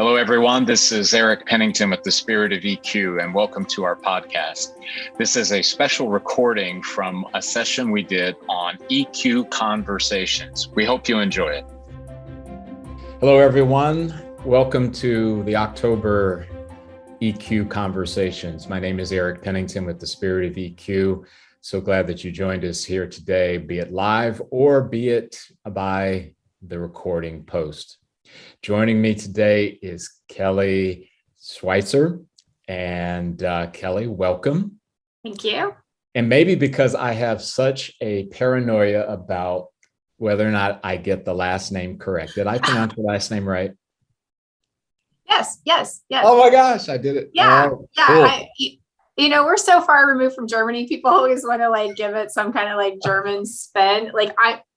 Hello, everyone. This is Eric Pennington with the Spirit of EQ, and welcome to our podcast. This is a special recording from a session we did on EQ conversations. We hope you enjoy it. Hello, everyone. Welcome to the October EQ conversations. My name is Eric Pennington with the Spirit of EQ. So glad that you joined us here today, be it live or be it by the recording post. Joining me today is Kelli Schweitzer. And Kelli, welcome. Thank you. And maybe because I have such a paranoia about whether or not I get the last name correct. Did I pronounce your last name right? Yes. Oh my gosh, I did it. Yeah. Oh, cool. We're so far removed from Germany. People always want to give it some kind of German spin.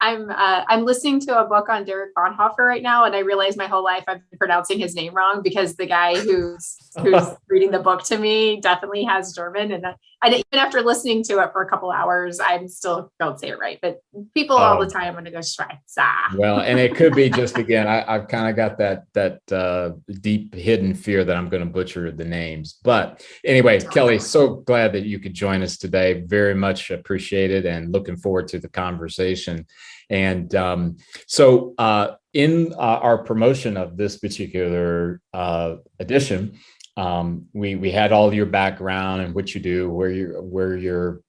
I'm listening to a book on Derek Bonhoeffer right now, and I realize my whole life I've been pronouncing his name wrong because the guy who's reading the book to me definitely has German, and even after listening to it for a couple hours, I still don't say it right. But people all the time want to go Schweitzer. Well, and it could be just again, I've kind of got that deep hidden fear that I'm going to butcher the names. But anyway, Kelli, so glad that you could join us today. Very much appreciated and looking forward to the conversation. And so in our promotion of this particular edition, we had all your background and what you do, where your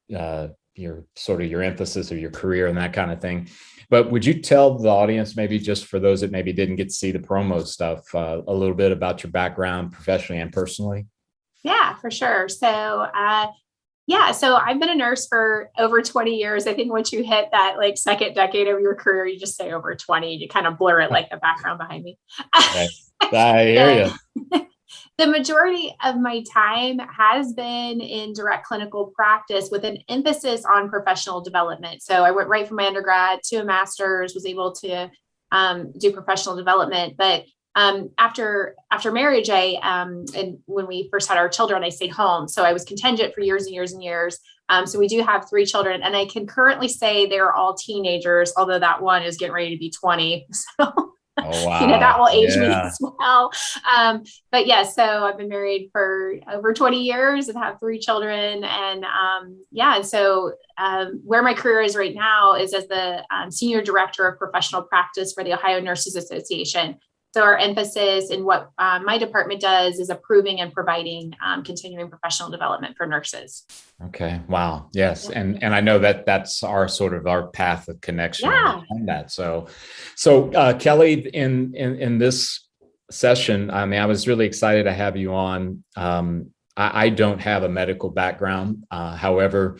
sort of your emphasis of your career and that kind of thing. But would you tell the audience, maybe just for those that maybe didn't get to see the promo stuff, a little bit about your background professionally and personally? Yeah, for sure. So I've been a nurse for over 20 years. I think once you hit that second decade of your career, you just say over 20, you kind of blur it like the background behind me. Okay. I hear you. The majority of my time has been in direct clinical practice with an emphasis on professional development. So I went right from my undergrad to a master's, was able to do professional development. But after marriage, and when we first had our children, I stayed home. So I was contingent for years and years and years. So we do have 3 children, and I can currently say they're all teenagers, although that one is getting ready to be 20. So oh, wow. That will age me as well. But yeah, so I've been married for over 20 years and have 3 children. And so where my career is right now is as the Senior Director of Professional Practice for the Oho Nurses Association. So our emphasis in what my department does is approving and providing continuing professional development for nurses. Okay. Wow. Yes. And I know that's our sort of our path of connection on that. So Kelli, in this session, I mean, I was really excited to have you on. I don't have a medical background. However,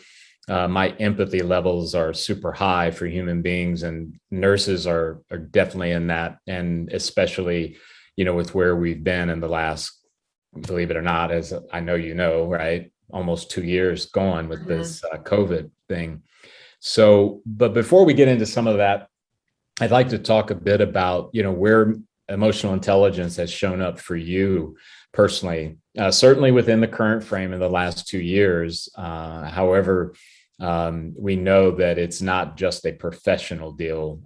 my empathy levels are super high for human beings, and nurses are definitely in that. And especially, with where we've been in the last, believe it or not, as I know, right? Almost 2 years gone with this COVID thing. So, but before we get into some of that, I'd like to talk a bit about, where emotional intelligence has shown up for you personally, certainly within the current frame in the last 2 years. However, we know that it's not just a professional deal.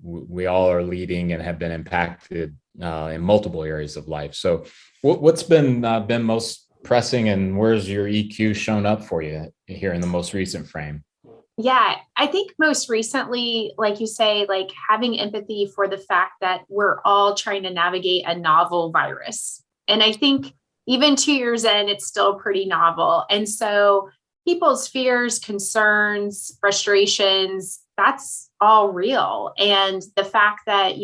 We all are leading and have been impacted in multiple areas of life. So what's been most pressing, and where's your EQ shown up for you here in the most recent frame? Yeah, I think most recently, like you say, having empathy for the fact that we're all trying to navigate a novel virus. And I think even 2 years in, it's still pretty novel. And so people's fears, concerns, frustrations, that's all real. And the fact that,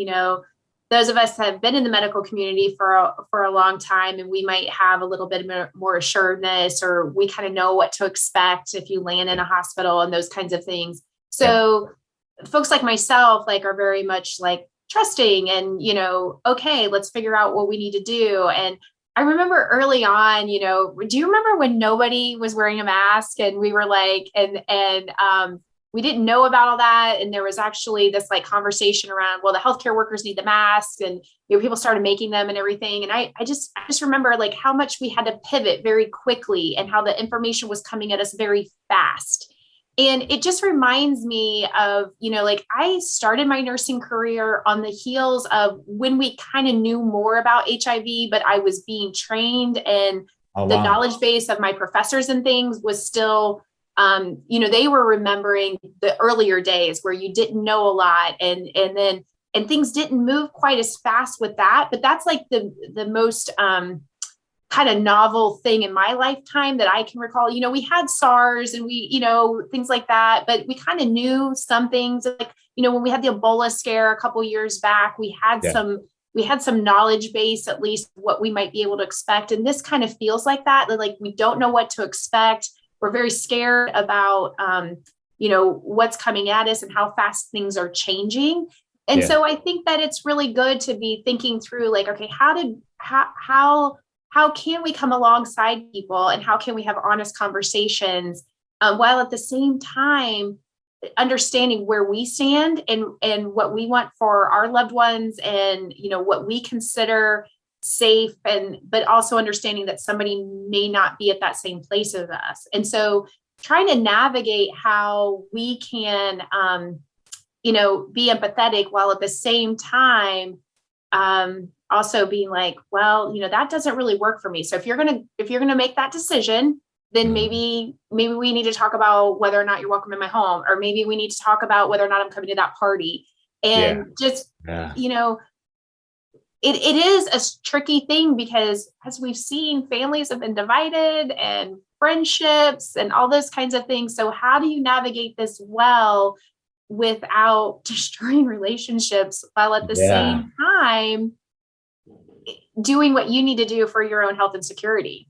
those of us have been in the medical community for a long time, and we might have a little bit more assuredness, or we kind of know what to expect if you land in a hospital and those kinds of things. So folks like myself, are very much trusting and, okay, let's figure out what we need to do. And I remember early on, do you remember when nobody was wearing a mask and we were we didn't know about all that. And there was actually this conversation around, well, the healthcare workers need the masks, and, people started making them and everything. And I just remember how much we had to pivot very quickly and how the information was coming at us very fast. And it just reminds me of, like I started my nursing career on the heels of when we kind of knew more about HIV, but I was being trained, and the knowledge base of my professors and things was still, they were remembering the earlier days where you didn't know a lot, and things didn't move quite as fast with that. But that's like the most, kind of novel thing in my lifetime that I can recall. We had SARS and we, things like that, but we kind of knew some things, like, when we had the Ebola scare a couple years back, we had some knowledge base, at least what we might be able to expect. And this kind of feels like that, like we don't know what to expect. We're very scared about, what's coming at us and how fast things are changing. And so I think that it's really good to be thinking through, like, okay, how can we come alongside people, and how can we have honest conversations, while at the same time understanding where we stand and what we want for our loved ones, and what we consider safe, but also understanding that somebody may not be at that same place as us. And so trying to navigate how we can be empathetic, while at the same time also being like, well, that doesn't really work for me. So if you're gonna make that decision, then maybe we need to talk about whether or not you're welcome in my home, or maybe we need to talk about whether or not I'm coming to that party. And it is a tricky thing, because as we've seen, families have been divided, and friendships and all those kinds of things. So how do you navigate this well without destroying relationships, while at the same time doing what you need to do for your own health and security?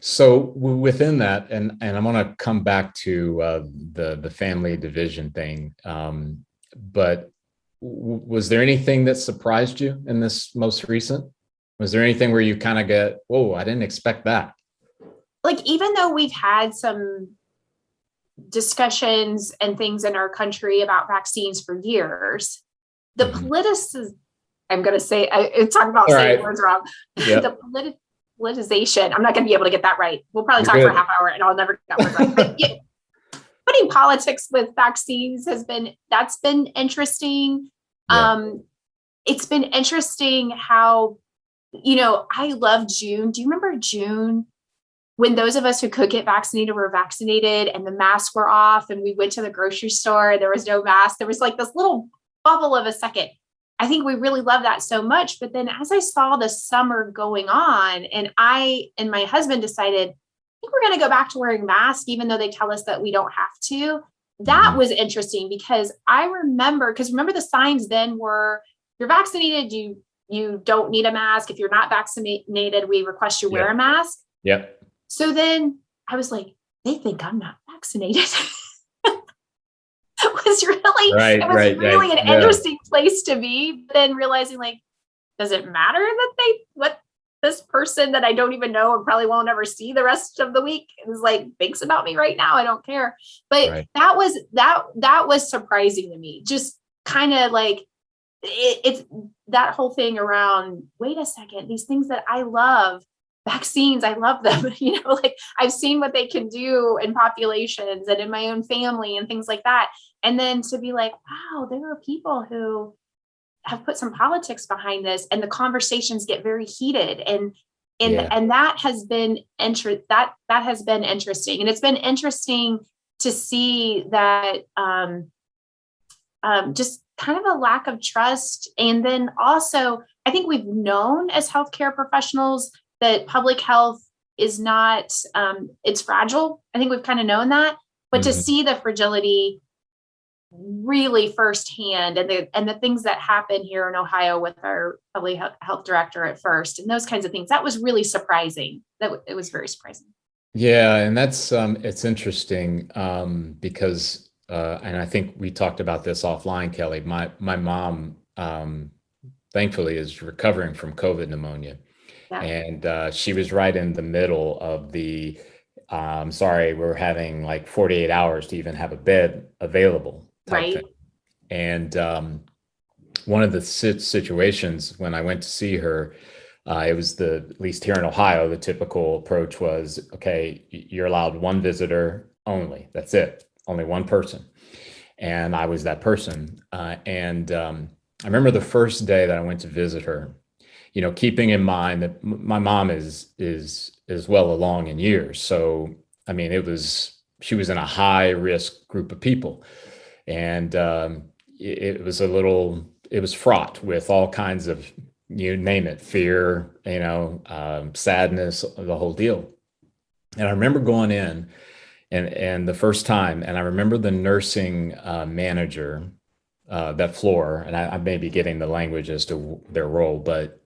So within that, and I'm going to come back to the family division thing, but was there anything that surprised you in this most recent? Was there anything where you kind of get, whoa, I didn't expect that? Like, even though we've had some discussions and things in our country about vaccines for years, the I'm going to say, talk about saying words wrong. The politicization, I'm not going to be able to get that right. We'll probably talk for a half hour and I'll never get that right. But putting politics with vaccines that's been interesting. It's been interesting how, I love June. Do you remember June, when those of us who could get vaccinated were vaccinated and the masks were off, and we went to the grocery store and there was no mask? There was like this little bubble of a second. I think we really love that so much. But then as I saw the summer going on, and I and my husband decided, I think we're going to go back to wearing masks, even though they tell us that we don't have to. That was interesting, because I remember the signs then were, you're vaccinated, you don't need a mask. If you're not vaccinated, we request you wear a mask. So then I was like, they think I'm not vaccinated. It was really an interesting place to be. But then realizing, like, does it matter that what this person that I don't even know and probably won't ever see the rest of the week is like thinks about me right now? I don't care. But that was surprising to me. Just kind of like it's that whole thing around, wait a second, these things that I love, vaccines, I love them, like I've seen what they can do in populations and in my own family and things like that. And then to be like, wow, there are people who have put some politics behind this, and the conversations get very heated. And that has been that has been interesting. And it's been interesting to see that just kind of a lack of trust. And then also, I think we've known as healthcare professionals that public health is not, it's fragile. I think we've kind of known that, but to see the fragility really firsthand, and the things that happened here in Ohio with our public health director at first, and those kinds of things, that was really surprising. It was very surprising. Yeah. And that's, it's interesting, because, and I think we talked about this offline, Kelly, my mom, thankfully is recovering from COVID pneumonia. And she was right in the middle of the, sorry, we're having like 48 hours to even have a bed available type thing. And one of the situations when I went to see her, it was at least here in Ohio, the typical approach was, okay, you're allowed one visitor only. That's it. only one person. And I was that person. I remember the first day that I went to visit her, keeping in mind that my mom is well along in years. So, I mean, she was in a high risk group of people. And it was fraught with all kinds of, you name it, fear, sadness, the whole deal. And I remember going in and the first time, and I remember the nursing manager, that floor, and I may be getting the language as to their role, but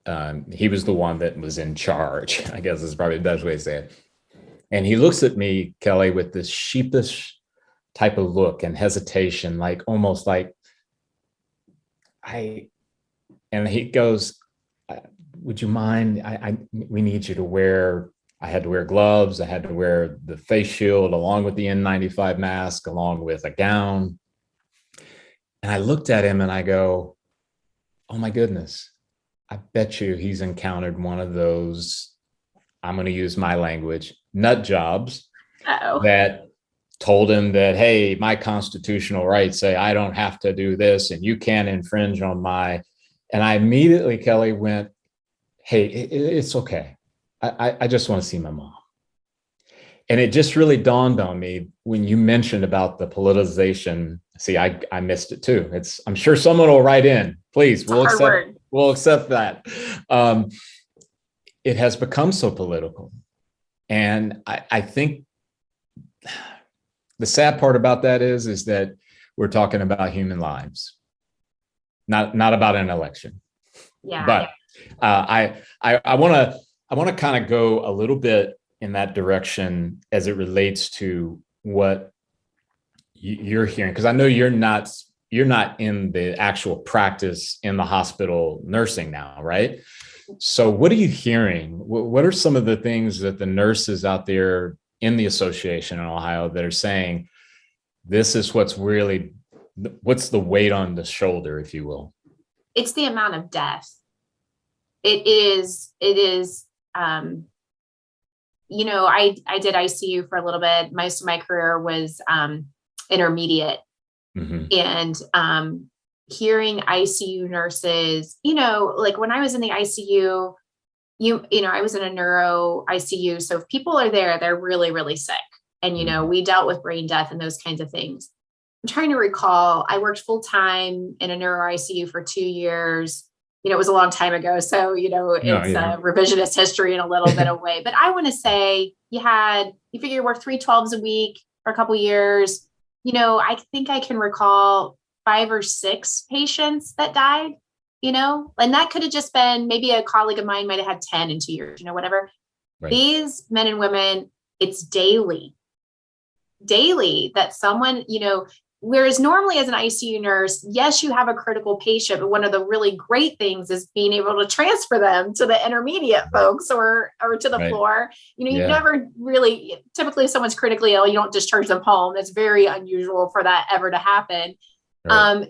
he was the one that was in charge, I guess is probably the best way to say it. And he looks at me, Kelly, with this sheepish type of look and hesitation, like almost like and he goes, would you mind? We need you to wear. I had to wear gloves. I had to wear the face shield along with the N95 mask, along with a gown. And I looked at him and I go, oh my goodness, I bet you he's encountered one of those, I'm going to use my language, nut jobs that told him that, hey, my constitutional rights say I don't have to do this and you can't infringe on and I immediately, Kelly, went, hey, it's okay. I just want to see my mom. And it just really dawned on me when you mentioned about the politicization. See, I missed it too. I'm sure someone will write in, please. We'll accept that. It has become so political. And I think the sad part about that is that we're talking about human lives, not about an election. Yeah. But I want to kind of go a little bit in that direction as it relates to what you're hearing, because I know you're not in the actual practice in the hospital nursing now, right? So what are you hearing? What are some of the things that the nurses out there in the association in Ohio that are saying, this is what's the weight on the shoulder, if you will? It's the amount of death. It is, I did ICU for a little bit. Most of my career was intermediate. Mm-hmm. And hearing ICU nurses, like when I was in the ICU, I was in a neuro ICU. So if people are there, they're really, really sick. And, we dealt with brain death and those kinds of things. I'm trying to recall, I worked full time in a neuro ICU for 2 years. It was a long time ago. So, revisionist history in a little bit of way, but I want to say you figure you work 3 12s a week for a couple of years. I think I can recall 5 or 6 patients that died, and that could have just been maybe a colleague of mine might've had 10 in 2 years, whatever. Right. These men and women, it's daily that someone, whereas normally as an ICU nurse, yes, you have a critical patient, but one of the really great things is being able to transfer them to the intermediate folks or to the floor. You never really, typically if someone's critically ill, you don't discharge them home. It's very unusual for that ever to happen. Right.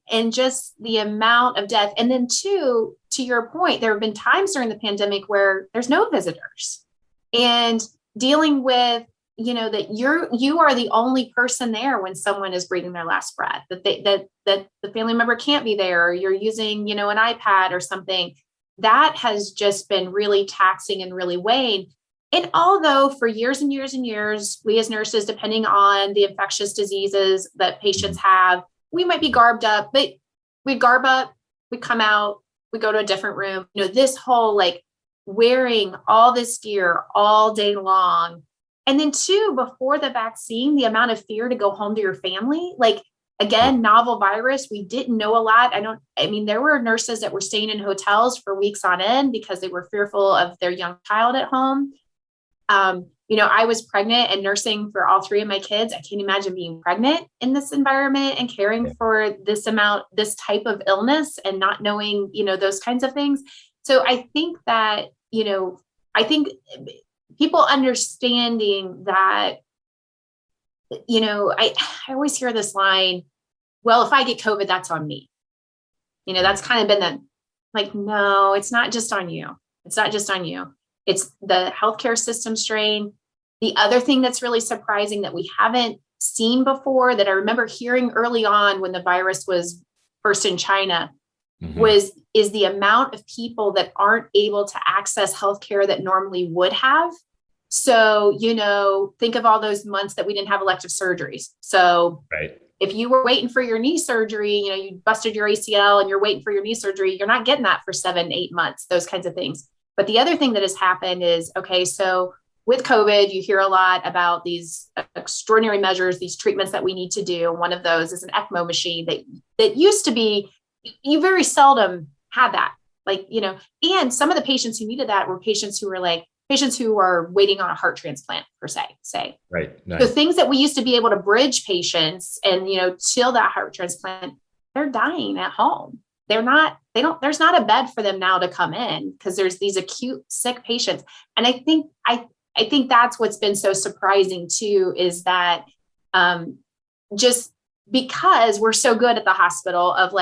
And just the amount of death. And then to your point, there have been times during the pandemic where there's no visitors and dealing with, that you are the only person there when someone is breathing their last breath, that the family member can't be there, or you're using, an iPad or something. That has just been really taxing and really weighing. And although for years and years and years, we as nurses, depending on the infectious diseases that patients have, we might be garbed up, but we garb up, we come out, we go to a different room. This whole wearing all this gear all day long. And then before the vaccine, the amount of fear to go home to your family, again, novel virus, we didn't know a lot. There were nurses that were staying in hotels for weeks on end because they were fearful of their young child at home. I was pregnant and nursing for all 3 of my kids. I can't imagine being pregnant in this environment and caring for this type of illness and not knowing, those kinds of things. So I think that, people understanding that, I always hear this line, well, if I get COVID, that's on me. That's kind of been no, it's not just on you. It's not just on you. It's the healthcare system strain. The other thing that's really surprising that we haven't seen before, that I remember hearing early on when the virus was first in China, is the amount of people that aren't able to access healthcare that normally would have. So, think of all those months that we didn't have elective surgeries. So if you were waiting for your knee surgery, you busted your ACL and you're waiting for your knee surgery, you're not getting that for 7-8 months, those kinds of things. But the other thing that has happened is, so with COVID, you hear a lot about these extraordinary measures, these treatments that we need to do. One of those is an ECMO machine that used to be, you very seldom had that, and some of the patients who needed that were patients who are waiting on a heart transplant, per se, say. Right. Nice. So things that we used to be able to bridge patients and, till that heart transplant, they're dying at home. There's not a bed for them now to come in because there's these acute sick patients. And I think that's what's been so surprising too, is that just because we're so good at the hospital of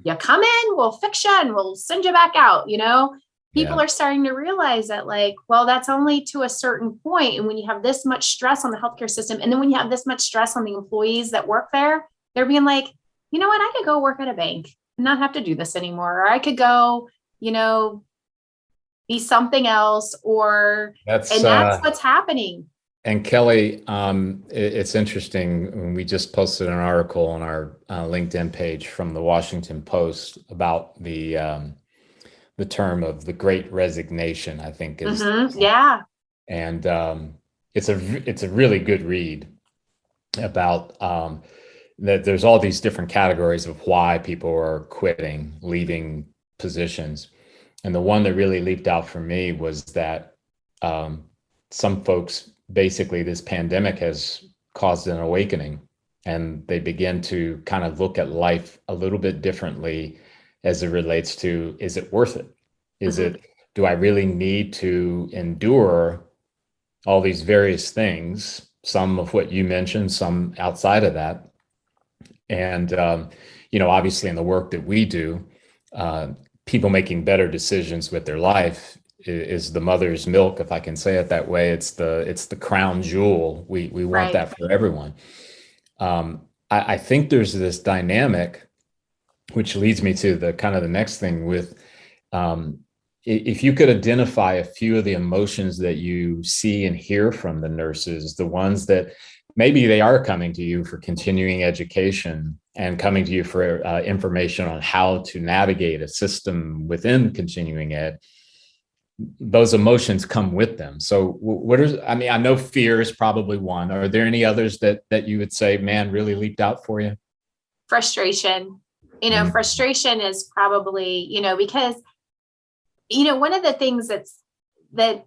you come in, we'll fix you and we'll send you back out, people are starting to realize that that's only to a certain point. And when you have this much stress on the healthcare system, and then when you have this much stress on the employees that work there, they're being like, you know what, I could go work at a bank and not have to do this anymore. Or I could go, be something else, that's what's happening. And Kelli, it's interesting. We just posted an article on our LinkedIn page from the Washington Post about the term of the Great Resignation, I think is. And it's a really good read about that there's all these different categories of why people are quitting, leaving positions. And the one that really leaped out for me was that some folks, basically this pandemic has caused an awakening, and they begin to kind of look at life a little bit differently as it relates to, is it worth it? Do I really need to endure all these various things, some of what you mentioned, some outside of that? And, obviously in the work that we do, people making better decisions with their life is the mother's milk, if I can say it that way. It's the crown jewel. We want that for everyone. I think there's this dynamic, which leads me to the next thing with, if you could identify a few of the emotions that you see and hear from the nurses, the ones that maybe they are coming to you for continuing education and coming to you for information on how to navigate a system within continuing ed, those emotions come with them. So I know fear is probably one. Are there any others that you would say, man, really leaped out for you? Frustration. Frustration is probably, because, one of the things that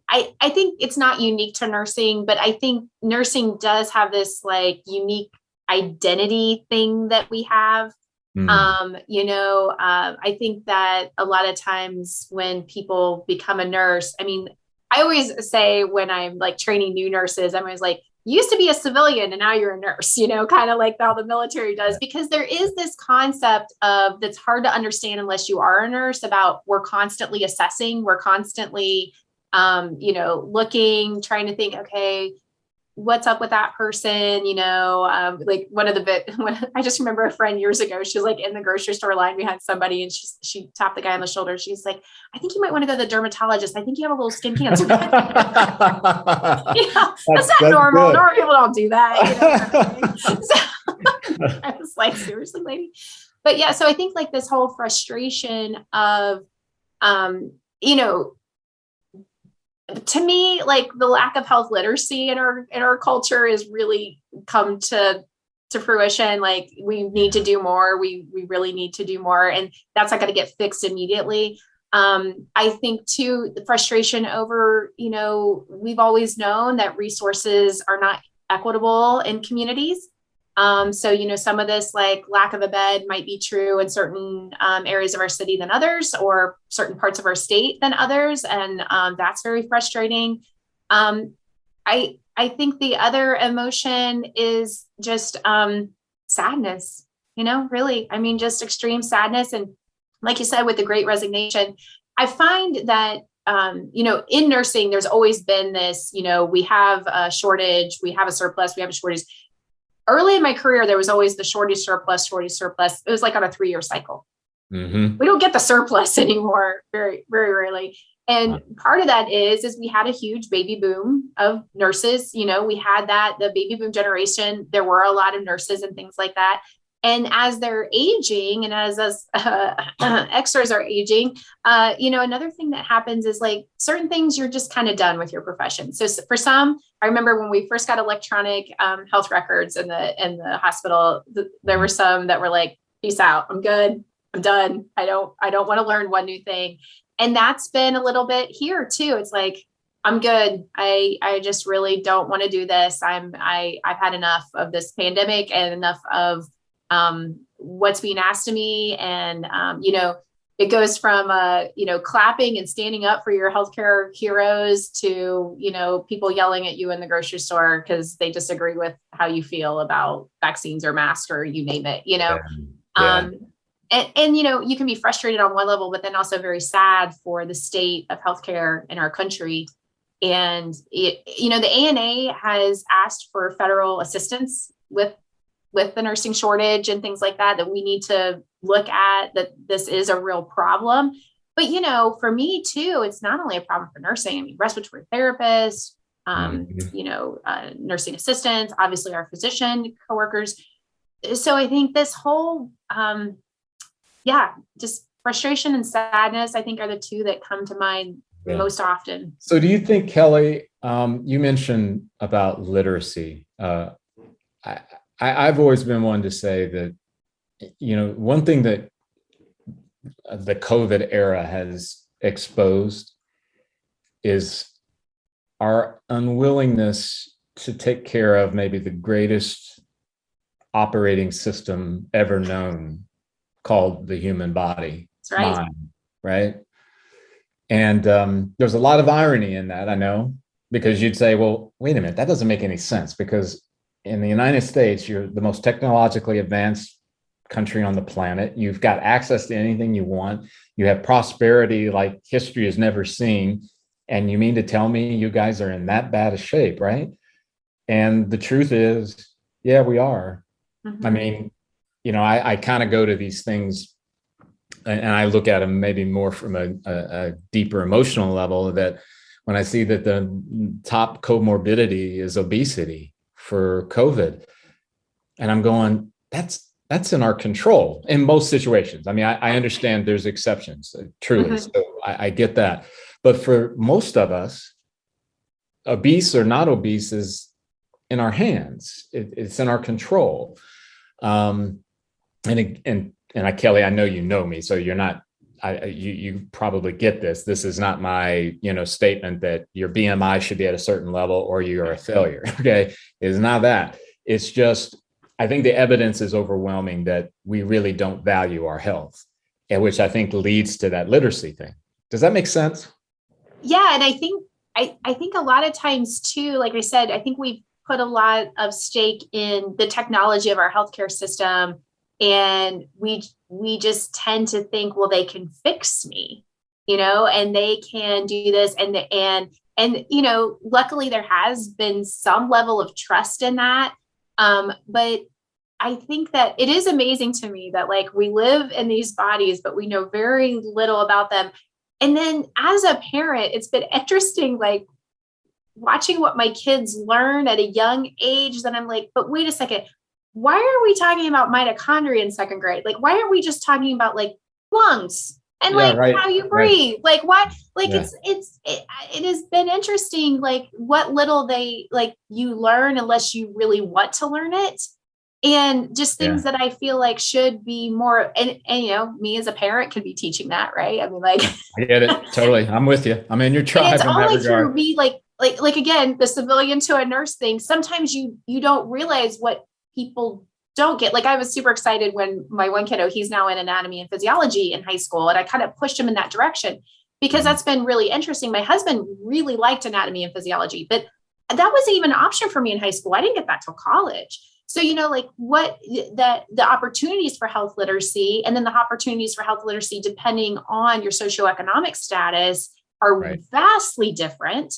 I think it's not unique to nursing, but I think nursing does have this unique identity thing that we have. I think that a lot of times when people become a nurse, I always say when I'm training new nurses, I'm always like, you used to be a civilian and now you're a nurse, kind of like how the military does, because there is this concept of that's hard to understand unless you are a nurse about we're constantly assessing, we're constantly, looking, trying to think, okay, what's up with that person? One of the I just remember a friend years ago, she was in the grocery store line behind somebody and she tapped the guy on the shoulder. She's like, I think you might want to go to the dermatologist. I think you have a little skin cancer. That's not normal. Good. Normal people don't do that. So I was like, seriously, lady? But yeah, so I think this whole frustration of, to me, the lack of health literacy in our culture is really come to fruition. We need to do more. We really need to do more. And that's not going to get fixed immediately. I think too, the frustration over, we've always known that resources are not equitable in communities. So, some of this lack of a bed might be true in certain areas of our city than others, or certain parts of our state than others. And that's very frustrating. I think the other emotion is just sadness, really, just extreme sadness. And like you said, with the Great Resignation, I find that, in nursing, there's always been this, we have a shortage, we have a surplus, we have a shortage. early in my career, there was always the shortage surplus. It was like on a 3-year cycle. Mm-hmm. We don't get the surplus anymore, very, very rarely. And part of that is we had a huge baby boom of nurses. You know, we had the baby boom generation. There were a lot of nurses and things like that. And as they're aging and as us extras are aging, you know, another thing that happens is like certain things you're just kind of done with your profession. So for some, I remember when we first got electronic health records in the hospital, there were some that were like, peace out, I'm good, I'm done. I don't want to learn one new thing. And that's been a little bit here too. It's like, I'm good. I just really don't want to do this. I've had enough of this pandemic and enough of what's being asked of me. And, you know, it goes from, you know, clapping and standing up for your healthcare heroes to, you know, people yelling at you in the grocery store because they disagree with how you feel about vaccines or masks or you name it, you know. Yeah. And, you know, you can be frustrated on one level, but then also very sad for the state of healthcare in our country. And, you know, the ANA has asked for federal assistance with the nursing shortage and things like that we need to look at, that this is a real problem. But, you know, for me too, it's not only a problem for nursing. I mean, respiratory therapists, you know, nursing assistants, obviously our physician coworkers. So I think this whole, just frustration and sadness, I think are the two that come to mind most often. So do you think, Kelli, you mentioned about literacy. I've always been one to say that, you know, one thing that the COVID era has exposed is our unwillingness to take care of maybe the greatest operating system ever known, called the human body. That's right. Mind, right? And there's a lot of irony in that, I know, because you'd say, well, wait a minute, that doesn't make any sense, because in the United States, you're the most technologically advanced country on the planet. You've got access to anything you want. You have prosperity like history has never seen. And you mean to tell me you guys are in that bad a shape, right? And the truth is, yeah, we are. Mm-hmm. I mean, you know, I kind of go to these things and I look at them maybe more from a deeper emotional level, that when I see that the top comorbidity is obesity for COVID, and I'm going, that's in our control in most situations. I mean, I understand there's exceptions, truly. Mm-hmm. So I get that. But for most of us, obese or not obese is in our hands. It's in our control. And Kelli, I know you know me, so you're not. You probably get this. This is not my, you know, statement that your BMI should be at a certain level or you're a failure. Okay, it's not that. It's just, I think the evidence is overwhelming that we really don't value our health, and which I think leads to that literacy thing. Does that make sense? Yeah, and I think a lot of times too, like I said, I think we've put a lot of stake in the technology of our healthcare system. And we just tend to think, well, they can fix me, you know, and they can do this. And, you know, luckily there has been some level of trust in that. But I think that it is amazing to me that like we live in these bodies, but we know very little about them. And then as a parent, it's been interesting, like watching what my kids learn at a young age, that I'm like, but wait a second. Why are we talking about mitochondria in second grade? Like, why aren't we just talking about like lungs and how you breathe? Like, why? Like, it has been interesting, like what little they like you learn unless you really want to learn it. And just things that I feel like should be more, and you know, me as a parent could be teaching that, right? I mean, like, I get it. Totally. I'm with you. I'm in your tribe. It's only through me, like again, the civilian to a nurse thing. Sometimes you don't realize what people don't get. Like I was super excited when my one kiddo, he's now in anatomy and physiology in high school. And I kind of pushed him in that direction because that's been really interesting. My husband really liked anatomy and physiology, but that wasn't even an option for me in high school. I didn't get that till college. So, you know, like what the opportunities for health literacy and then the opportunities for health literacy, depending on your socioeconomic status, are vastly different.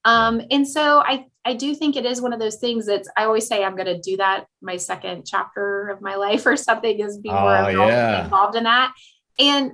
And so I do think it is one of those things that I always say I'm going to do that. My second chapter of my life or something is be more involved in that. And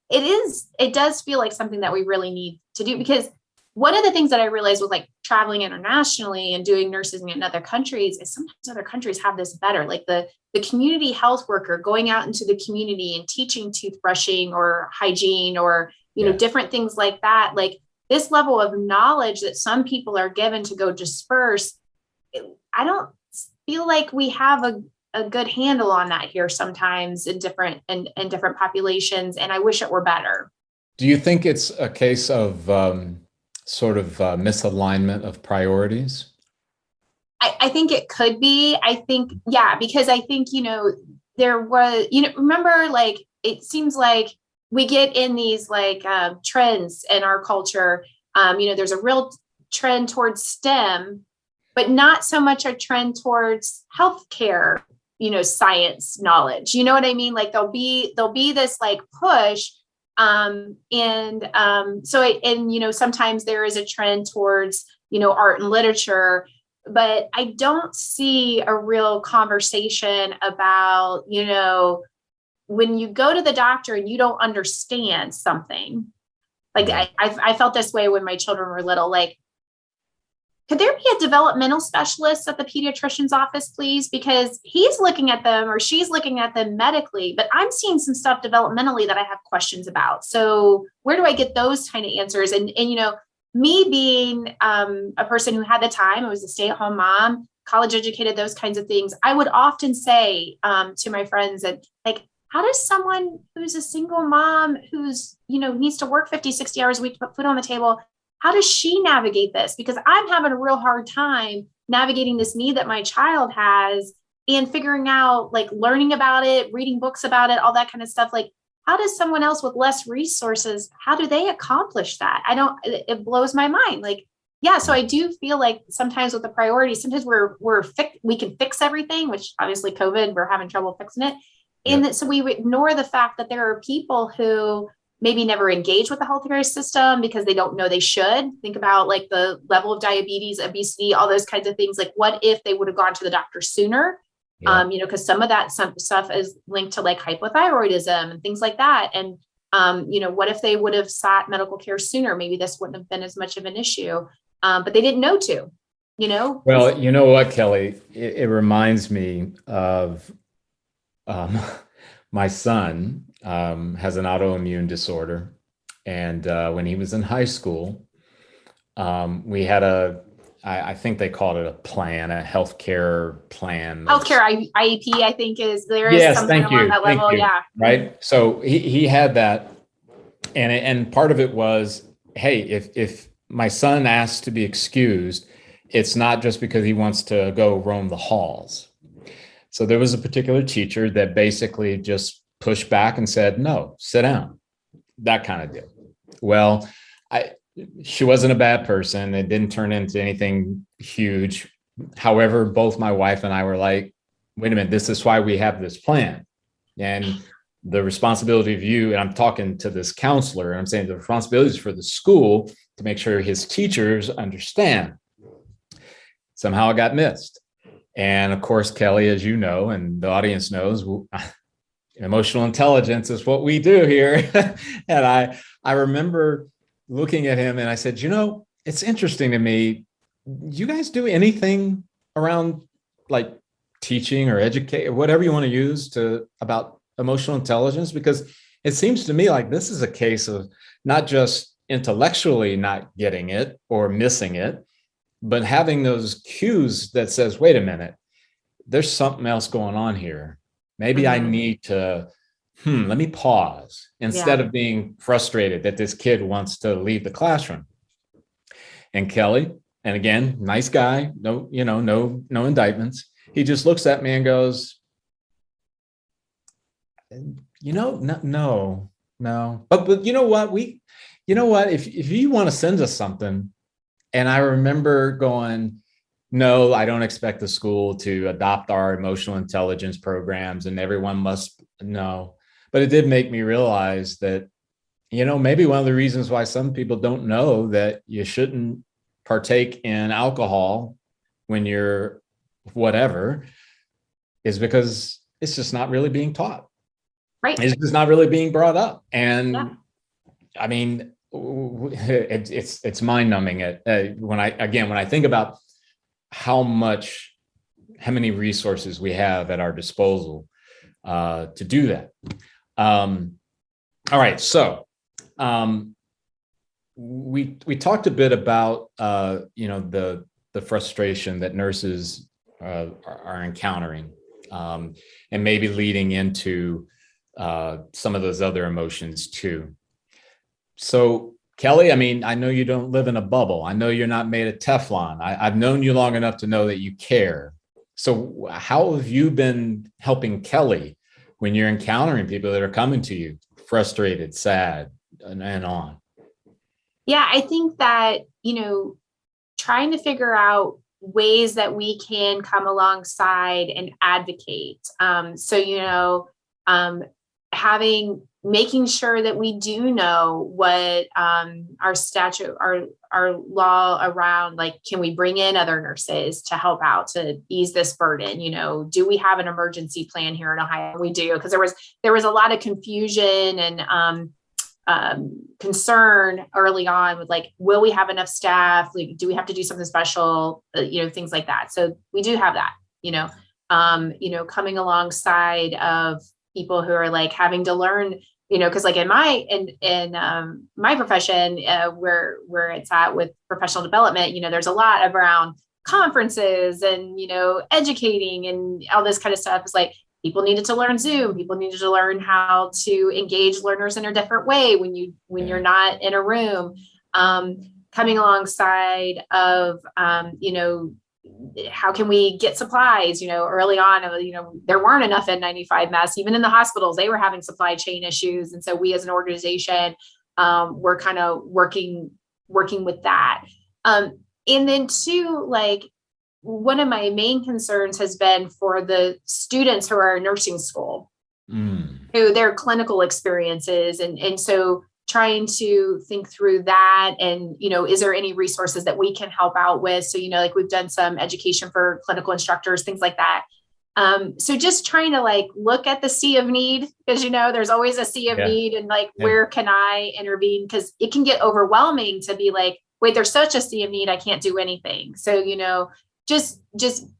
it does feel like something that we really need to do, because one of the things that I realized with like traveling internationally and doing nursing in other countries is sometimes other countries have this better, like the community health worker going out into the community and teaching toothbrushing or hygiene or, different things like that. Like this level of knowledge that some people are given to go disperse. I don't feel like we have a good handle on that here sometimes in different populations. And I wish it were better. Do you think it's a case of misalignment of priorities? I think it could be. I think, because I think, there was, remember, like, it seems like we get in these like trends in our culture. There's a real trend towards STEM, but not so much a trend towards healthcare, science knowledge. You know what I mean? Like there'll be this like push. Sometimes there is a trend towards, art and literature, but I don't see a real conversation about, when you go to the doctor and you don't understand something, like I felt this way when my children were little, like, could there be a developmental specialist at the pediatrician's office, please? Because he's looking at them or she's looking at them medically, but I'm seeing some stuff developmentally that I have questions about. So where do I get those kind of answers? And me being a person who had the time, I was a stay-at-home mom, college educated, those kinds of things. I would often say to my friends that, like, how does someone who's a single mom who's, needs to work 50, 60 hours a week to put food on the table, how does she navigate this? Because I'm having a real hard time navigating this need that my child has and figuring out, like, learning about it, reading books about it, all that kind of stuff. Like, how does someone else with less resources, how do they accomplish that? It blows my mind. Like, so I do feel like sometimes with the priorities, sometimes we can fix everything, which obviously COVID, we're having trouble fixing it. And so we ignore the fact that there are people who maybe never engage with the healthcare system because they don't know they should. Think about like the level of diabetes, obesity, all those kinds of things. Like, what if they would have gone to the doctor sooner? Because some of that stuff is linked to like hypothyroidism and things like that. And, what if they would have sought medical care sooner? Maybe this wouldn't have been as much of an issue, but they didn't know to, Well, you know what, Kelly, it reminds me of my son has an autoimmune disorder. And when he was in high school, we had I think they called it a plan, a healthcare plan. Healthcare IEP, I think there is yes, something along that level. Yeah. Right. So he had that. And part of it was, hey, if my son asks to be excused, it's not just because he wants to go roam the halls. So there was a particular teacher that basically just pushed back and said, no, sit down, that kind of deal. Well, she wasn't a bad person. It didn't turn into anything huge. However, both my wife and I were like, wait a minute, this is why we have this plan. And the responsibility of you, and I'm talking to this counselor, and I'm saying the responsibility is for the school to make sure his teachers understand. Somehow it got missed. And of course, Kelly, as you know, and the audience knows, emotional intelligence is what we do here. And I remember looking at him and I said, it's interesting to me. You guys do anything around like teaching or educate or whatever you want to use about emotional intelligence? Because it seems to me like this is a case of not just intellectually not getting it or missing it, but having those cues that says, wait a minute, there's something else going on here. Maybe I need to, let me pause instead of being frustrated that this kid wants to leave the classroom. And Kelly, and again, nice guy, no indictments. He just looks at me and goes, no. But you know what? If you want to send us something, and I remember going, no, I don't expect the school to adopt our emotional intelligence programs and everyone must know. But it did make me realize that, maybe one of the reasons why some people don't know that you shouldn't partake in alcohol when you're whatever is because it's just not really being taught. Right. It's just not really being brought up. And I mean, it's mind numbing. When I think about how many resources we have at our disposal to do that. All right. So we talked a bit about, the frustration that nurses are encountering, and maybe leading into some of those other emotions too. So, Kelli, I mean, I know you don't live in a bubble. I know you're not made of Teflon. I've known you long enough to know that you care. So how have you been helping Kelli when you're encountering people that are coming to you frustrated, sad, and on? Yeah, I think that, trying to figure out ways that we can come alongside and advocate. Making sure that we do know what our statute, our law around, like, can we bring in other nurses to help out to ease this burden? Do we have an emergency plan here in Ohio? We do, because there was a lot of confusion and concern early on with, like, will we have enough staff? Like, do we have to do something special? Things like that. So we do have that, coming alongside of people who are, like, having to learn, because, like, in my profession, where it's at with professional development, there's a lot around conferences and, educating and all this kind of stuff. It's like, people needed to learn Zoom. People needed to learn how to engage learners in a different way when you're not in a room. Coming alongside of, how can we get supplies? Early on, there weren't enough N95 masks. Even in the hospitals, they were having supply chain issues. And so we, as an organization, we're kind of working with that. And then too, like, one of my main concerns has been for the students who are in nursing school, who their clinical experiences. And so trying to think through that and, is there any resources that we can help out with? So, like, we've done some education for clinical instructors, things like that. So just trying to, like, look at the sea of need, because, there's always a sea of need, and, like, where can I intervene? Because it can get overwhelming to be like, wait, there's such a sea of need, I can't do anything. So, just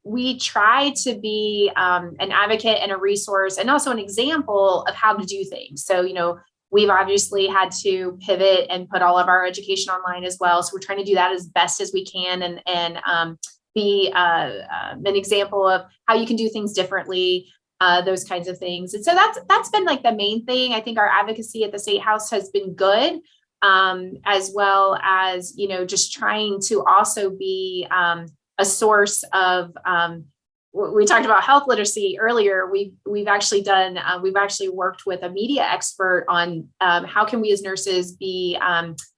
we try to be an advocate and a resource, and also an example of how to do things. So, we've obviously had to pivot and put all of our education online as well. So we're trying to do that as best as we can, and be an example of how you can do things differently, those kinds of things. And so that's been, like, the main thing. I think our advocacy at the State House has been good, as well as, just trying to also be a source of, we talked about health literacy earlier. We've actually worked with a media expert on how can we as nurses be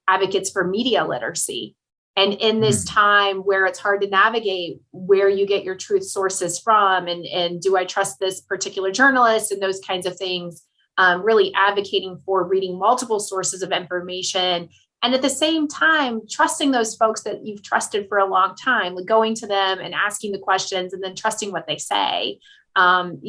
advocates for media literacy. And in this time where it's hard to navigate where you get your truth sources from, and do I trust this particular journalist, and those kinds of things, really advocating for reading multiple sources of information. And at the same time, trusting those folks that you've trusted for a long time, like going to them and asking the questions and then trusting what they say, can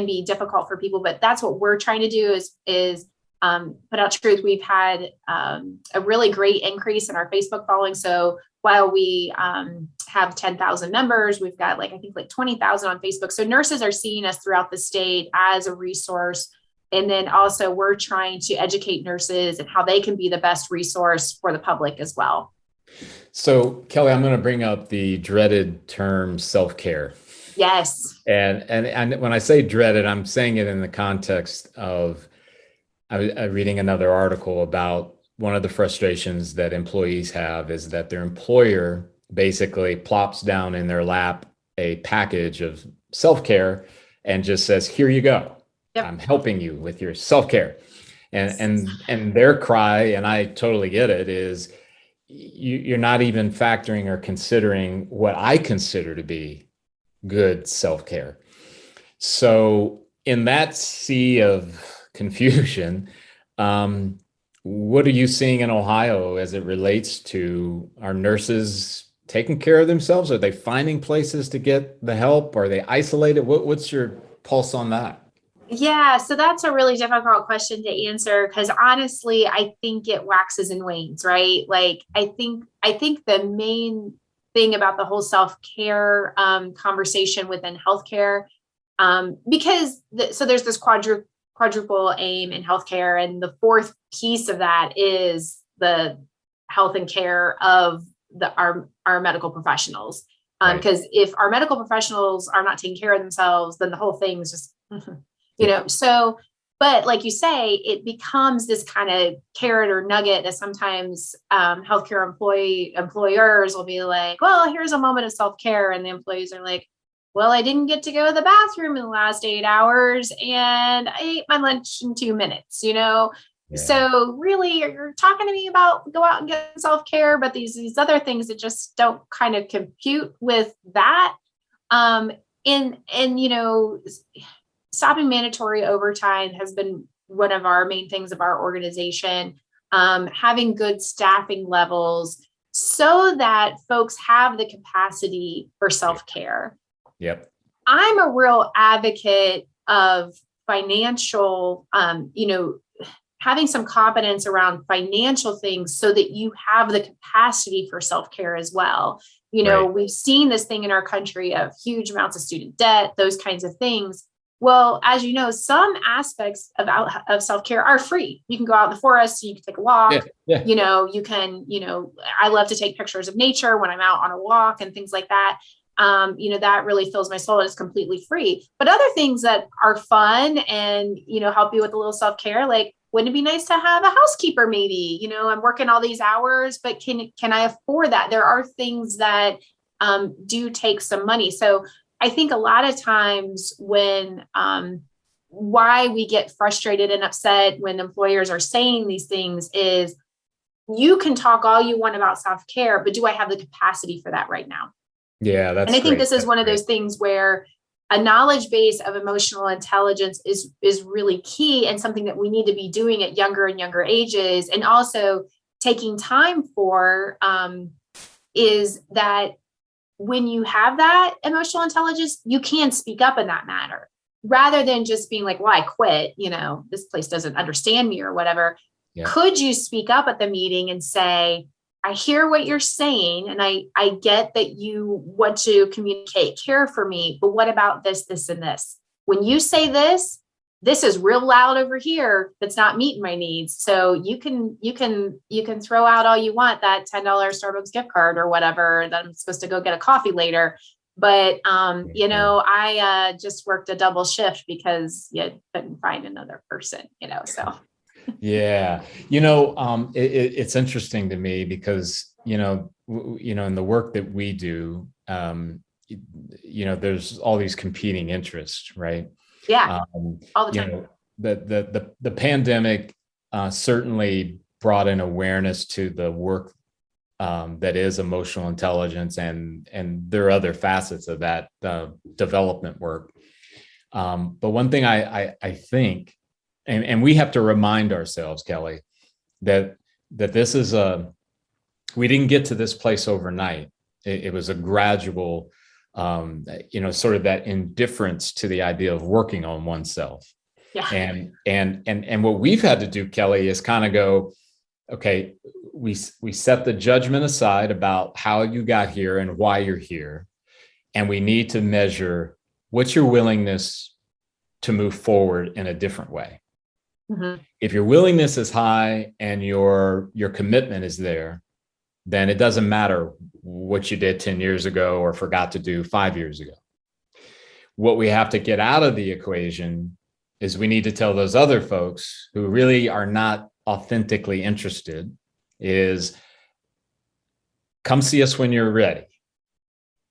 be difficult for people. But that's what we're trying to do is put out truth. We've had a really great increase in our Facebook following. So while we have 10,000 members, we've got, I think 20,000 on Facebook. So nurses are seeing us throughout the state as a resource. And then also we're trying to educate nurses and how they can be the best resource for the public as well. So, Kelli, I'm going to bring up the dreaded term self-care. Yes. And when I say dreaded, I'm saying it in the context of, I was reading another article about one of the frustrations that employees have is that their employer basically plops down in their lap a package of self-care and just says, here you go. Yep. I'm helping you with your self-care. And their cry, and I totally get it, is you're not even factoring or considering what I consider to be good self-care. So in that sea of confusion, what are you seeing in Ohio as it relates to our nurses taking care of themselves? Are they finding places to get the help? Are they isolated? What's your pulse on that? Yeah, so that's a really difficult question to answer because honestly, I think it waxes and wanes, right? Like I think the main thing about the whole self-care conversation within healthcare, because so there's this quadruple aim in healthcare, and the fourth piece of that is the health and care of our medical professionals. Because if our medical professionals are not taking care of themselves, then the whole thing is just so, but like you say, it becomes this kind of carrot or nugget that sometimes healthcare employers will be like, well, here's a moment of self-care. And the employees are like, well, I didn't get to go to the bathroom in the last 8 hours and I ate my lunch in 2 minutes, Yeah. So really you're talking to me about go out and get self-care, but these other things that just don't kind of compute with that. Stopping mandatory overtime has been one of our main things of our organization, having good staffing levels so that folks have the capacity for self-care. Yep. I'm a real advocate of financial, having some competence around financial things so that you have the capacity for self-care as well. We've seen this thing in our country of huge amounts of student debt, those kinds of things. Well, as you know, some aspects of self-care are free. You can go out in the forest, you can take a walk, Yeah. You can, I love to take pictures of nature when I'm out on a walk and things like that. That really fills my soul and it's completely free. But other things that are fun and, help you with a little self-care, like, wouldn't it be nice to have a housekeeper maybe? I'm working all these hours, but can I afford that? There are things that do take some money. So I think a lot of times when why we get frustrated and upset when employers are saying these things is you can talk all you want about self-care, but do I have the capacity for that right now? Yeah, and I think this is one of those things where a knowledge base of emotional intelligence is really key and something that we need to be doing at younger and younger ages. And also taking time for is that when you have that emotional intelligence, you can speak up in that matter rather than just being like, well, I quit, this place doesn't understand me or whatever. Yeah. Could you speak up at the meeting and say, I hear what you're saying, and I get that you want to communicate care for me, but what about this, this, and this? When you say this is real loud over here. That's not meeting my needs. So you can throw out all you want, that $10 Starbucks gift card or whatever that I'm supposed to go get a coffee later. But I just worked a double shift because you couldn't find another person. So. Yeah. It's interesting to me because, in the work that we do, there's all these competing interests, right? Yeah. All the time. The pandemic certainly brought an awareness to the work that is emotional intelligence, and there are other facets of that development work. But one thing I think, and we have to remind ourselves, Kelli, that this is we didn't get to this place overnight. It was a gradual, sort of that indifference to the idea of working on oneself. Yeah. And what we've had to do, Kelli, is kind of go, okay, we set the judgment aside about how you got here and why you're here. And we need to measure what's your willingness to move forward in a different way. Mm-hmm. If your willingness is high and your commitment is there, then it doesn't matter what you did 10 years ago or forgot to do 5 years ago. What we have to get out of the equation is we need to tell those other folks who really are not authentically interested is come see us when you're ready.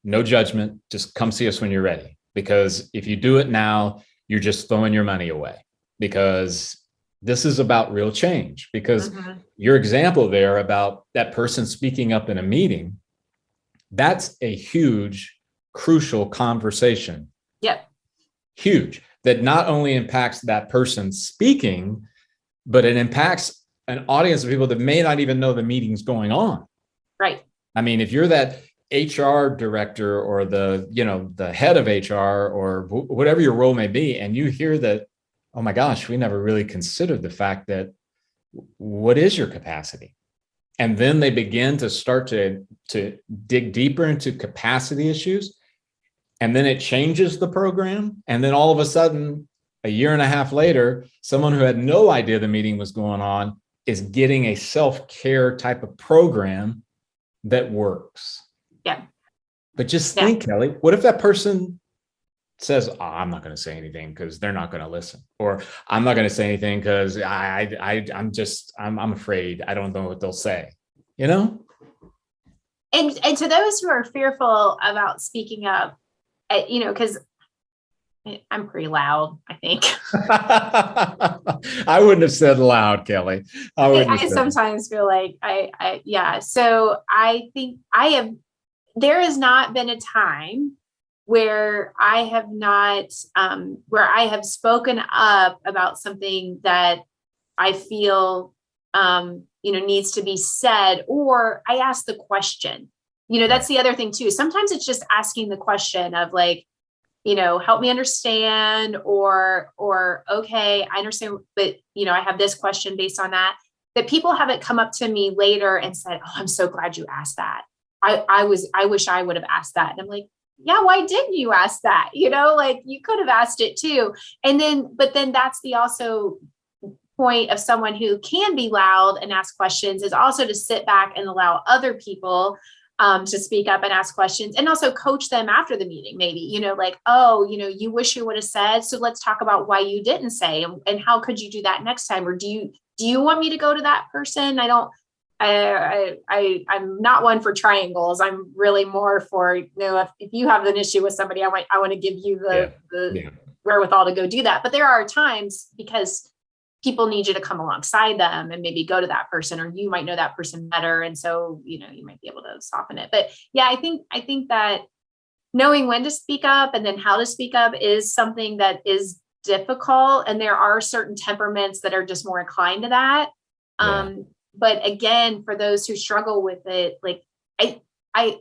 No judgment, just come see us when you're ready. Because if you do it now, you're just throwing your money away, because this is about real change. Because your example there about that person speaking up in a meeting, that's a huge, crucial conversation. Yep. Huge. That not only impacts that person speaking, but it impacts an audience of people that may not even know the meeting's going on. Right. I mean, if you're that HR director or the head of HR or whatever your role may be, and you hear that, oh my gosh, we never really considered the fact that what is your capacity? And then they begin to start to dig deeper into capacity issues. And then it changes the program. And then all of a sudden, a year and a half later, someone who had no idea the meeting was going on is getting a self-care type of program that works. Yeah. But just think, Kelli, what if that person says, oh, I'm not going to say anything because they're not going to listen, or I'm not going to say anything because I'm afraid I don't know what they'll say, And to those who are fearful about speaking up, because I'm pretty loud, I think. I wouldn't have said loud, Kelli. I sometimes feel like yeah. So I think there has not been a time where I have spoken up about something that I feel, needs to be said, or I ask the question. That's the other thing too. Sometimes it's just asking the question of like, help me understand, or, okay, I understand, but, I have this question based on that people haven't come up to me later and said, oh, I'm so glad you asked that. I wish I would have asked that. And I'm like, yeah, why didn't you ask that? Like you could have asked it too. But then that's the also point of someone who can be loud and ask questions, is also to sit back and allow other people to speak up and ask questions, and also coach them after the meeting, maybe, like, oh, you wish you would have said, so let's talk about why you didn't say, and how could you do that next time? Or do you want me to go to that person? I'm not one for triangles. I'm really more for, if you have an issue with somebody, I want to give you the wherewithal to go do that. But there are times, because people need you to come alongside them and maybe go to that person, or you might know that person better. And so, you might be able to soften it. But yeah, I think that knowing when to speak up and then how to speak up is something that is difficult. And there are certain temperaments that are just more inclined to that. But again, for those who struggle with it, like I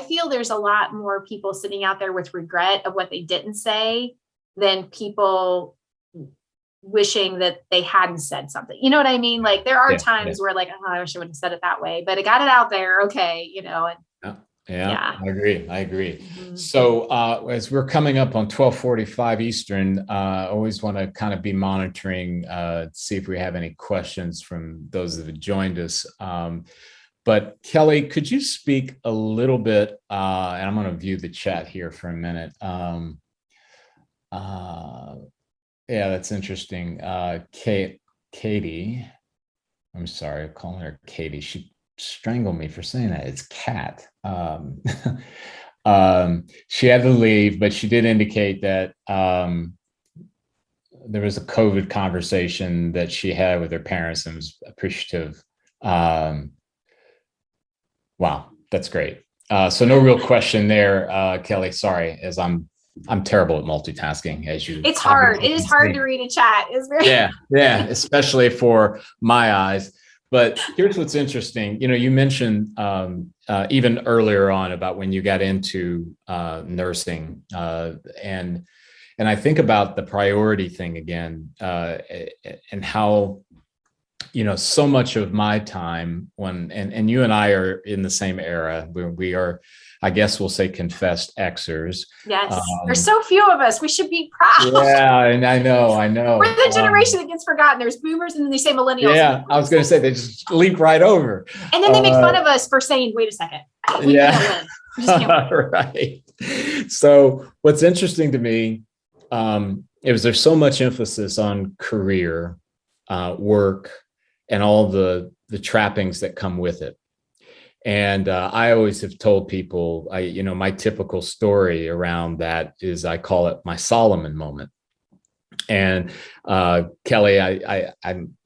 feel there's a lot more people sitting out there with regret of what they didn't say than people wishing that they hadn't said something. You know what I mean? Like there are times where like, oh, I wish I would have said it that way, but I got it out there. Okay. I agree. Mm-hmm. So as we're coming up on 12:45 Eastern, I always want to kind of be monitoring, see if we have any questions from those that have joined us. But Kelli, could you speak a little bit, and I'm going to view the chat here for a minute. Yeah, that's interesting. Katie, I'm sorry, I'm calling her Katie. She strangled me for saying that. It's Kat. She had to leave, but she did indicate that there was a COVID conversation that she had with her parents and was appreciative. Wow, that's great. So no real question there, Kelli. Sorry, as I'm terrible at multitasking, as you. It's hard. It is hard to read a chat. It's very. Yeah, especially for my eyes. But here's what's interesting. You mentioned even earlier on about when you got into nursing, and I think about the priority thing again, and how so much of my time and you and I are in the same era where we are, I guess we'll say, confessed Xers. Yes. There's so few of us. We should be proud. Yeah, and I know. We're the generation that gets forgotten. There's boomers and then they say millennials. Yeah, I was going to say they just leap right over. And then they make fun of us for saying, wait a second. We can't win. Right. So what's interesting to me is there's so much emphasis on career, work, and all the trappings that come with it. And I always have told people, my typical story around that is I call it my Solomon moment. And Kelli, I'm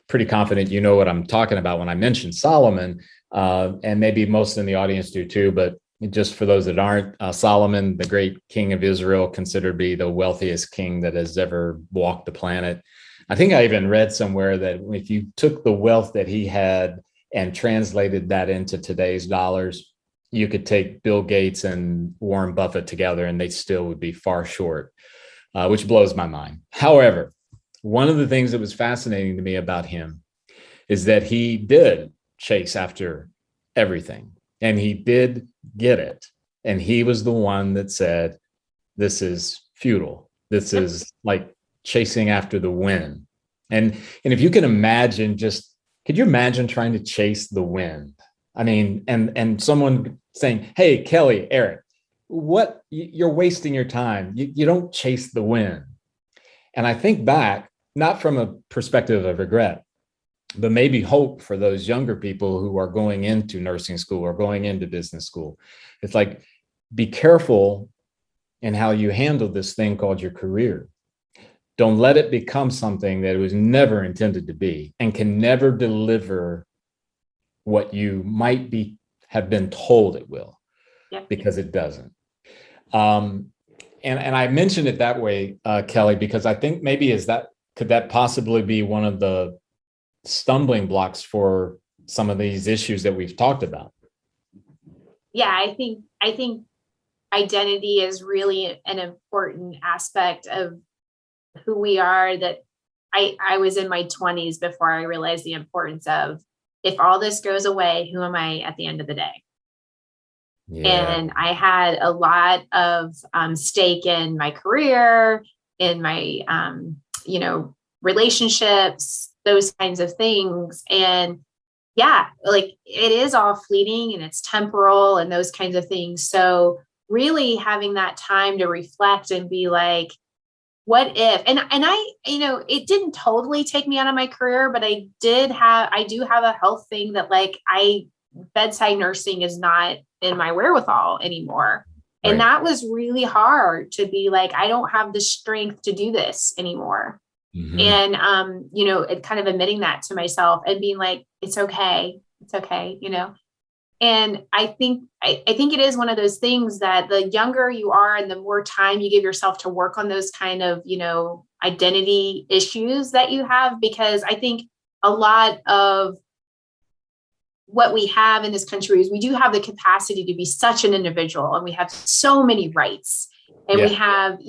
pretty confident you know what I'm talking about when I mention Solomon, and maybe most in the audience do too. But just for those that aren't, Solomon, the great king of Israel, considered to be the wealthiest king that has ever walked the planet. I think I even read somewhere that if you took the wealth that he had and translated that into today's dollars, you could take Bill Gates and Warren Buffett together and they still would be far short, which blows my mind. However, one of the things that was fascinating to me about him is that he did chase after everything and he did get it. And he was the one that said, this is futile. This is like chasing after the wind. And if you can imagine, could you imagine trying to chase the wind? I mean, and someone saying, hey, Kelly, Eric, what, you're wasting your time. You don't chase the wind. And I think back, not from a perspective of regret, but maybe hope for those younger people who are going into nursing school or going into business school. It's like, be careful in how you handle this thing called your career. Don't let it become something that it was never intended to be and can never deliver what you might have been told it will, because it doesn't. And I mentioned it that way, Kelly, because I think maybe could that possibly be one of the stumbling blocks for some of these issues that we've talked about? Yeah, I think identity is really an important aspect of who we are. That I was in my 20s before I realized the importance of, if all this goes away, who am I at the end of the day? Yeah. And I had a lot of stake in my career, in my, relationships, those kinds of things. And yeah, like it is all fleeting and it's temporal and those kinds of things. So really having that time to reflect and be like, what if, and I, it didn't totally take me out of my career, but I do have a health thing that like bedside nursing is not in my wherewithal anymore. Right. And that was really hard to be like, I don't have the strength to do this anymore. Mm-hmm. And, it kind of admitting that to myself and being like, it's okay. And I think it is one of those things that the younger you are and the more time you give yourself to work on those kind of, identity issues that you have, because I think a lot of what we have in this country is we do have the capacity to be such an individual and we have so many rights and we have,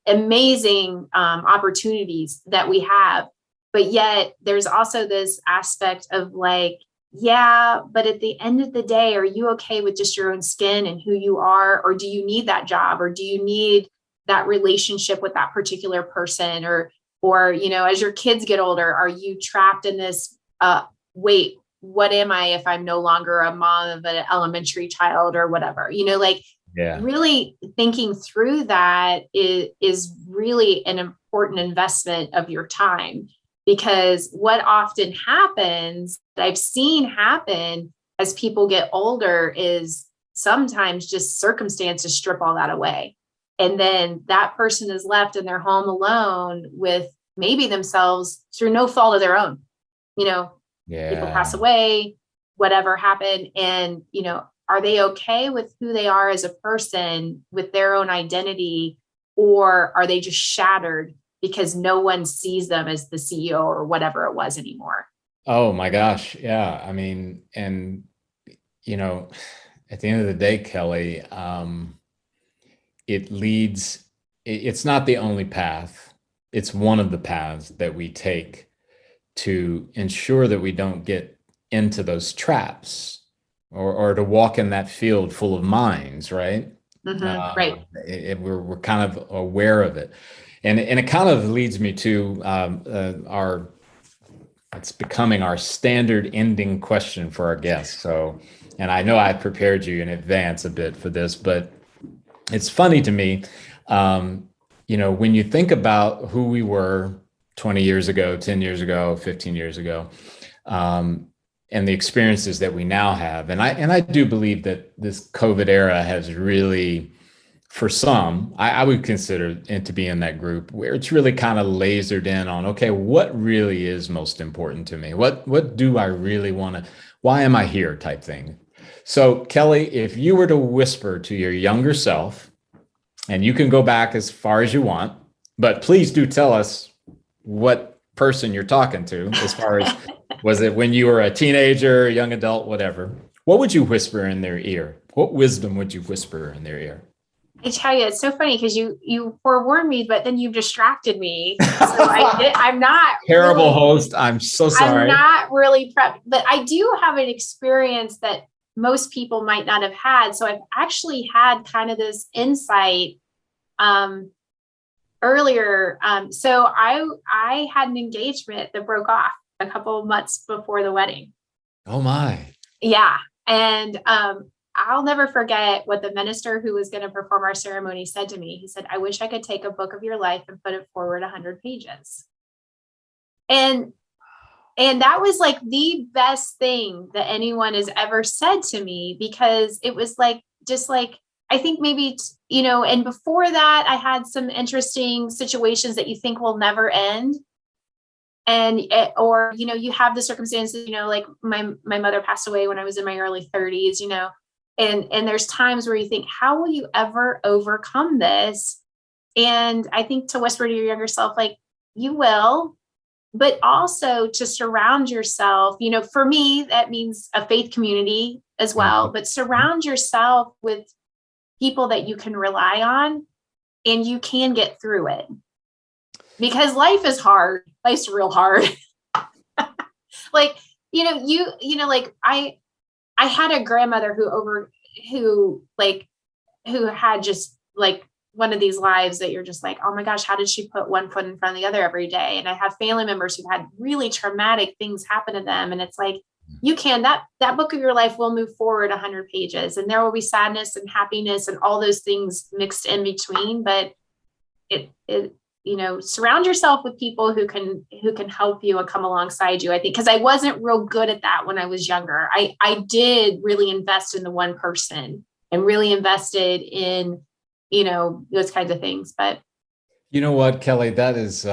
amazing opportunities that we have. But yet there's also this aspect of like, yeah, but at the end of the day, are you okay with just your own skin and who you are? Or do you need that job? Or do you need that relationship with that particular person? Or, as your kids get older, are you trapped in this, wait, what am I if I'm no longer a mom of an elementary child or whatever, really thinking through that is really an important investment of your time. Because what often happens, that I've seen happen as people get older, is sometimes just circumstances strip all that away. And then that person is left in their home alone with maybe themselves through no fault of their own. People pass away, whatever happened. And, are they okay with who they are as a person, with their own identity, or are they just shattered because no one sees them as the CEO or whatever it was anymore? Oh my gosh. Yeah. I mean, and, at the end of the day, Kelly, it's not the only path. It's one of the paths that we take to ensure that we don't get into those traps or to walk in that field full of mines, right? Mm-hmm, right. We're kind of aware of it. And it kind of leads me to it's becoming our standard ending question for our guests. So, and I know I prepared you in advance a bit for this, but it's funny to me, when you think about who we were 20 years ago, 10 years ago, 15 years ago, and the experiences that we now have. And I do believe that this COVID era has really, for some, I would consider it to be in that group where it's really kind of lasered in on, okay, what really is most important to me? What do I really want to, why am I here type thing? So Kelly, if you were to whisper to your younger self, and you can go back as far as you want, but please do tell us what person you're talking to, as far as, was it when you were a teenager, young adult, whatever, what would you whisper in their ear? What wisdom would you whisper in their ear? I tell you, it's so funny because you forewarned me, but then you distracted me. So I'm not terrible really, host. I'm so sorry. I'm not really prepped, but I do have an experience that most people might not have had. So I've actually had kind of this insight earlier. So I had an engagement that broke off a couple of months before the wedding. Oh my. Yeah. And I'll never forget what the minister who was going to perform our ceremony said to me. He said, I wish I could take a book of your life and put it forward 100 pages. And that was like the best thing that anyone has ever said to me, because it was like, just like, I think maybe, and before that, I had some interesting situations that you think will never end. Or you have the circumstances, like my mother passed away when I was in my early 30s, and there's times where you think, how will you ever overcome this? And I think to whisper to your younger self, like, you will, but also to surround yourself, for me, that means a faith community as well, but surround yourself with people that you can rely on, and you can get through it, because life is hard. Life's real hard. Like, like I had a grandmother who had just like one of these lives that you're just like, oh my gosh, how did she put one foot in front of the other every day? And I have family members who've had really traumatic things happen to them. And it's like, that book of your life will move forward 100 pages, and there will be sadness and happiness and all those things mixed in between. But surround yourself with people who can help you and come alongside you. I think, because I wasn't real good at that when I was younger. I did really invest in the one person and really invested in, those kinds of things. But you know what, Kelli, that is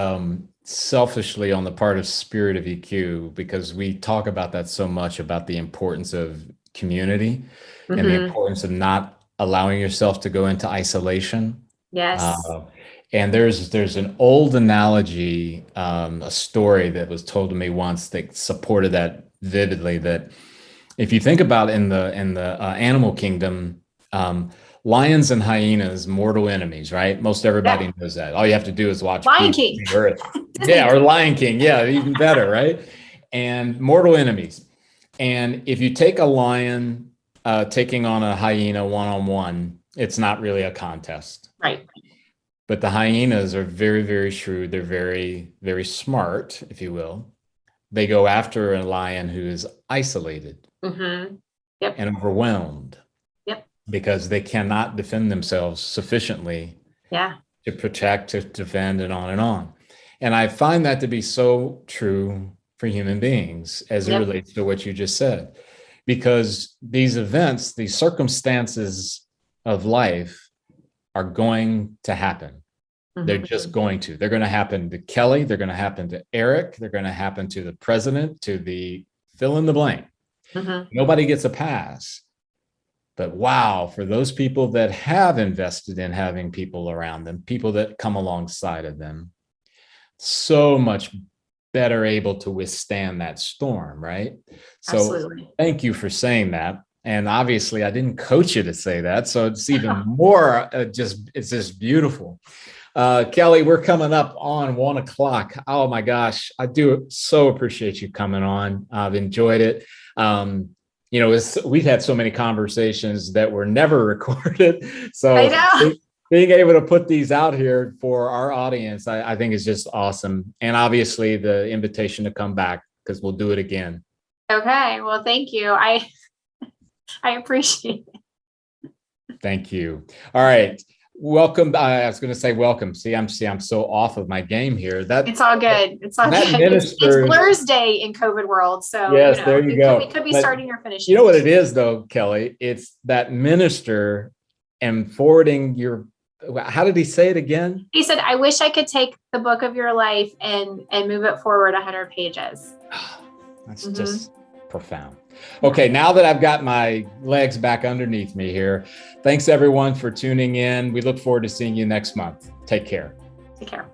selfishly on the part of Spirit of EQ, because we talk about that so much, about the importance of community and the importance of not allowing yourself to go into isolation. Yes. And there's an old analogy, a story that was told to me once that supported that vividly, that if you think about in the animal kingdom, lions and hyenas, mortal enemies, right? Most everybody knows that. All you have to do is watch Lion King. Earth. Yeah, or Lion King. Yeah, even better, right? And mortal enemies. And if you take a lion taking on a hyena one-on-one, it's not really a contest. Right. But the hyenas are very, very shrewd. They're very, very smart, if you will. They go after a lion who is isolated and overwhelmed. Yep. Because they cannot defend themselves sufficiently to protect, to defend, and on and on. And I find that to be so true for human beings as it relates to what you just said. Because these events, these circumstances of life are going to happen. They're just going to. They're going to happen to Kelli. They're going to happen to Eric. They're going to happen to the president, to the fill in the blank. Nobody gets a pass. But wow, for those people that have invested in having people around them, people that come alongside of them, so much better able to withstand that storm, right? So absolutely. Thank you for saying that. And obviously I didn't coach you to say that. So it's even more, it's just beautiful. Kelli, we're coming up on 1 o'clock. Oh my gosh. I do so appreciate you coming on. I've enjoyed it. We've had so many conversations that were never recorded. So I know. Being able to put these out here for our audience, I think is just awesome. And obviously the invitation to come back, because we'll do it again. Okay. Well, thank you. I appreciate it. Thank you. All right. Welcome. I was going to say welcome. See, I'm so off of my game here. It's all good. It's all good. It's Blur's Day in COVID world. So yes, there you go. We could be starting or finishing. You know what it is though, Kelli? It's that minister and forwarding your, how did he say it again? He said, I wish I could take the book of your life and move it forward 100 pages. That's just profound. Okay, now that I've got my legs back underneath me here, thanks everyone for tuning in. We look forward to seeing you next month. Take care. Take care.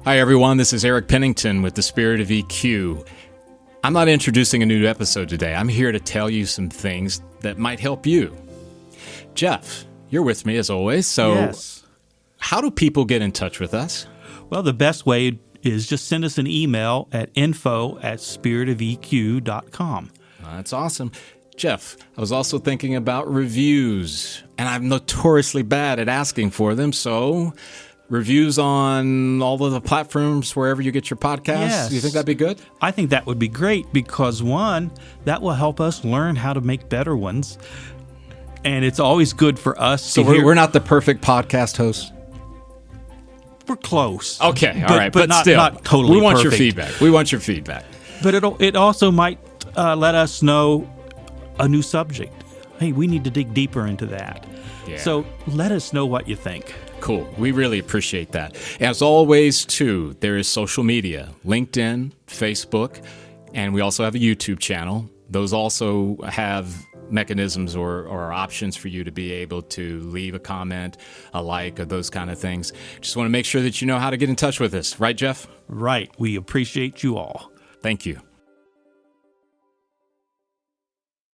Hi, everyone. This is Eric Pennington with The Spirit of EQ. I'm not introducing a new episode today. I'm here to tell you some things that might help you. Jeff, you're with me as always. So yes. How do people get in touch with us? Well, the best way is just send us an email at info@spiritofeq.com. That's awesome. Jeff, I was also thinking about reviews, and I'm notoriously bad at asking for them. So reviews on all of the platforms, wherever you get your podcasts. Yes. Do you think that'd be good? I think that would be great because, one, that will help us learn how to make better ones. And it's always good for us So to hear. we're not the perfect podcast hosts? We're close. Okay, all right. But not, still, not totally we want perfect. your feedback. We want your feedback. But it also might let us know a new subject. Hey, we need to dig deeper into that. Yeah. So let us know what you think. Cool. We really appreciate that. As always, too, there is social media, LinkedIn, Facebook, and we also have a YouTube channel. Those also have mechanisms or options for you to be able to leave a comment, a like, or those kind of things. Just want to make sure that you know how to get in touch with us. Right, Jeff? Right. We appreciate you all. Thank you.